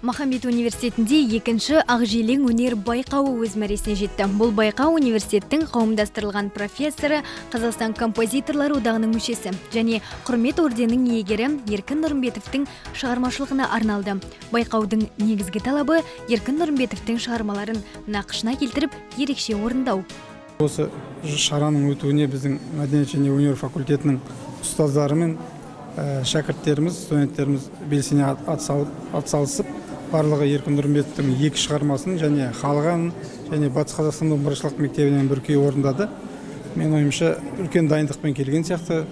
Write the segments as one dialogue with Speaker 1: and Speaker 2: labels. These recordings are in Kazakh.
Speaker 1: Махамбет университетінде екінші Ақжелең өнер байқауы өз мәресіне жетті. Бұл байқау университеттің қауымдастырылған профессоры, Қазақстан композиторлар одағының мүшесі және құрмет орденінің иегері Еркін Нұрымбетовтің шығармашылығына арналды. Байқаудың негізгі талабы Еркін Нұрымбетовтің шығармаларын нақышына келтіріп ерекше орындау.
Speaker 2: Осы шараның өтуіне біздің мәдениет және өнер факультетінің ұстаздары мен шәкірттеріміз, студенттеріміз белсене атсалысып, барлығы Еркін Нұрымбетовтің екі шығармасын және халық әнін және Батыс Қазақстан домбырашылық мектебінен бір күй орындады. Мен ойымша үлкен дайындықпен келген сияқты,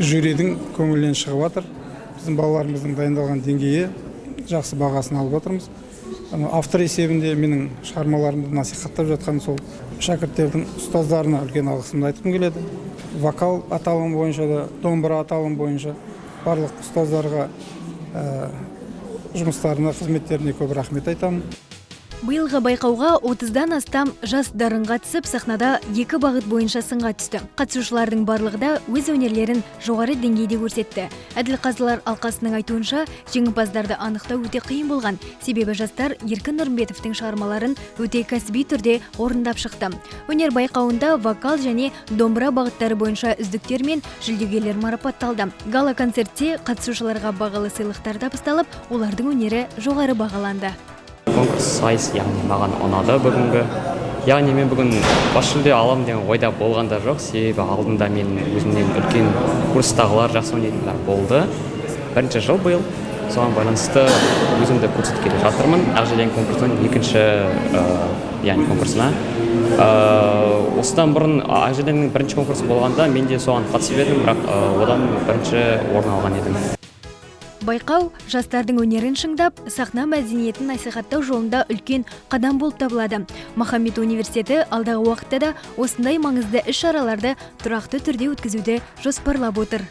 Speaker 2: жюридің көңілінен шығып жатыр. Біздің балаларымыздың дайындалған деңгейі жақсы бағасын алып отырмыз. Автор есебінде менің шығармаларымды насихаттап жатқан сол шәкірттердің ұстаздарына үлкен алғысымды айтқым келеді. Вокал аталым бойынша да, домбыра аталым бойынша барлық ұстаздарға жұмыстарына, қызметтеріне көп рахмет айтамын.
Speaker 1: Биылғы байқауға 30-дан астам жас дарын қатысып, сахнада екі бағыт бойынша сынға түсті. Қатысушылардың барлығы да өз өнерлерін жоғары деңгейде көрсетті. Әділқазылар алқасының айтуынша, жеңімпаздарды анықтау өте қиын болған. Себебі жастар Еркін Нұрымбетовтің шығармаларын өте кәсіби түрде орындап шықты. Өнер байқауында вокал және домбыра бағыттары бойынша үздіктер мен жүлдегерлер марапатталды. Гала концертте қатысушыларға бағалы сыйлықтар табысталып, олардың өнері жоғары бағаланды.
Speaker 3: Конкурс сайыс, яғни маған ұнады бүгінгі. Яғни мен бүгін бас жүлде алам деген ойда болғанда жоқ, себебі алдында мен өзімнен үлкен курстағылар жақсы ойнайтындар болды. Бірінші жыл биыл, соған байланысты өзімді көрсеткелі жатырмын. Ақжелең конкурсының екінші конкурсына. Осыдан бұрын Ақжелеңнің бірінші конкурсы болғанда мен де соған қатысып едім, бірақ одан бірінші орын алған едім.
Speaker 1: Байқау жастардың өнерін шыңдап, сахна мәдениетін насихаттау жолында үлкен қадам болып табылады. Махамбет университеті алдағы уақытта да осындай маңызды іс-шараларды тұрақты түрде өткізуді жоспарлап отыр.